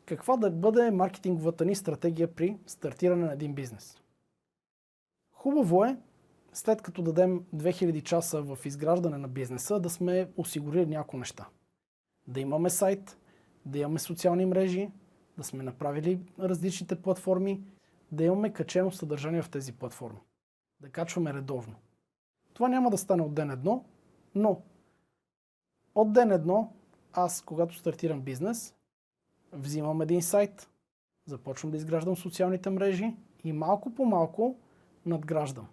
Каква да бъде маркетинговата ни стратегия при стартиране на един бизнес? Хубаво е, след като дадем 2000 часа в изграждане на бизнеса, да сме осигурили няколко неща. Да имаме сайт, да имаме социални мрежи, да сме направили различните платформи, да имаме качено съдържание в тези платформи. Да качваме редовно. Това няма да стане от ден едно, но от ден едно, аз, когато стартирам бизнес, взимам един сайт, започвам да изграждам социалните мрежи и малко по малко надграждам.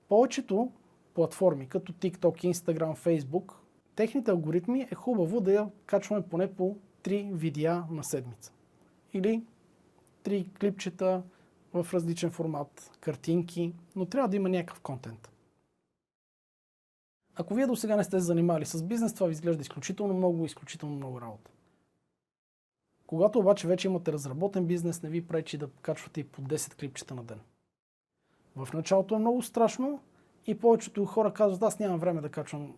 Повечето платформи, като TikTok, Instagram, Facebook, техните алгоритми е хубаво да я качваме поне по 3 видеа на седмица. Или 3 клипчета в различен формат, картинки, но трябва да има някакъв контент. Ако вие до сега не сте се занимавали с бизнес, това ви изглежда изключително много работа. Когато обаче вече имате разработен бизнес, не ви пречи да качвате и по 10 клипчета на ден. В началото е много страшно и повечето хора казват, аз нямам време да качвам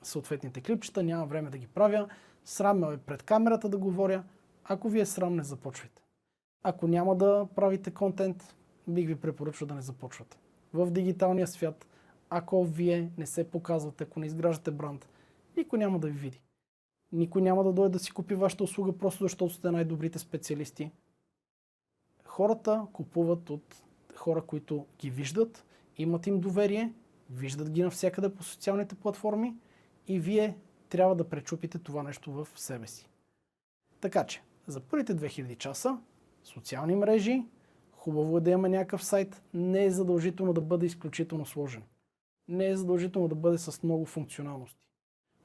съответните клипчета, нямам време да ги правя, срам е пред камерата да говоря. Ако ви е срам, не започвайте. Ако няма да правите контент, бих ви препоръчал да не започвате. В дигиталния свят, ако вие не се показвате, ако не изграждате бранд, никой няма да ви види. Никой няма да дойде да си купи вашата услуга, просто защото сте най-добрите специалисти. Хората купуват от хора, които ги виждат, имат им доверие, виждат ги навсякъде по социалните платформи и вие трябва да пречупите това нещо в себе си. Така че, за първите 2000 часа, социални мрежи, хубаво е да има някакъв сайт, не е задължително да бъде изключително сложен. Не е задължително да бъде с много функционалности.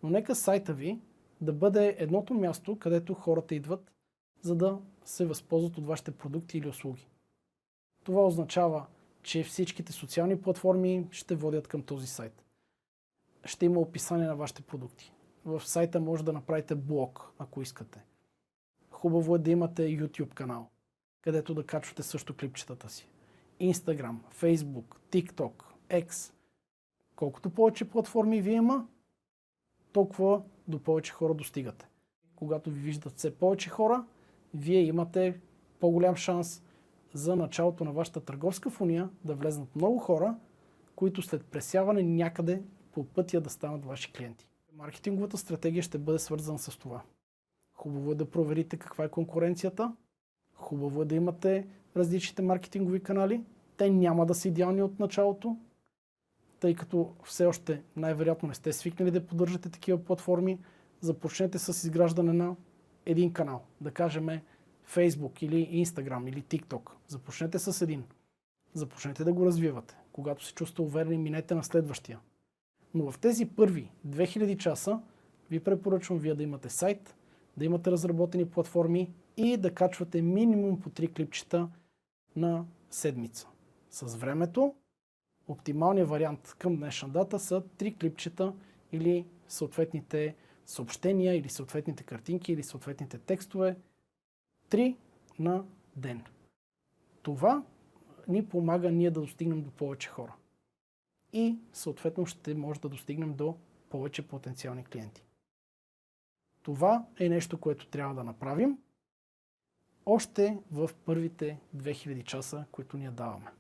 Но нека сайта ви да бъде едното място, където хората идват, за да се възползват от вашите продукти или услуги. Това означава, че всичките социални платформи ще водят към този сайт. Ще има описание на вашите продукти. В сайта може да направите блог, ако искате. Хубаво е да имате YouTube канал, където да качвате също клипчетата си. Instagram, Facebook, TikTok, X. Колкото повече платформи ви има, толкова до повече хора достигате. Когато ви виждат все повече хора, вие имате по-голям шанс за началото на вашата търговска фуния да влезнат много хора, които след пресяване някъде по пътя да станат ваши клиенти. Маркетинговата стратегия ще бъде свързана с това. Хубаво е да проверите каква е конкуренцията. Хубаво е да имате различните маркетингови канали. Те няма да са идеални от началото, тъй като все още най-вероятно не сте свикнали да поддържате такива платформи. Започнете с изграждане на един канал. Да кажем Facebook или Instagram или TikTok. Започнете с един. Започнете да го развивате. Когато се чувствате уверени, минете на следващия. Но в тези първи 2000 часа ви препоръчвам вие да имате сайт, да имате разработени платформи и да качвате минимум по 3 клипчета на седмица. С времето, оптималният вариант към днешна дата са 3 клипчета или съответните съобщения, или съответните картинки, или съответните текстове. 3 на ден. Това ни помага ние да достигнем до повече хора. И съответно ще може да достигнем до повече потенциални клиенти. Това е нещо, което трябва да направим още в първите 2000 часа, които ние даваме.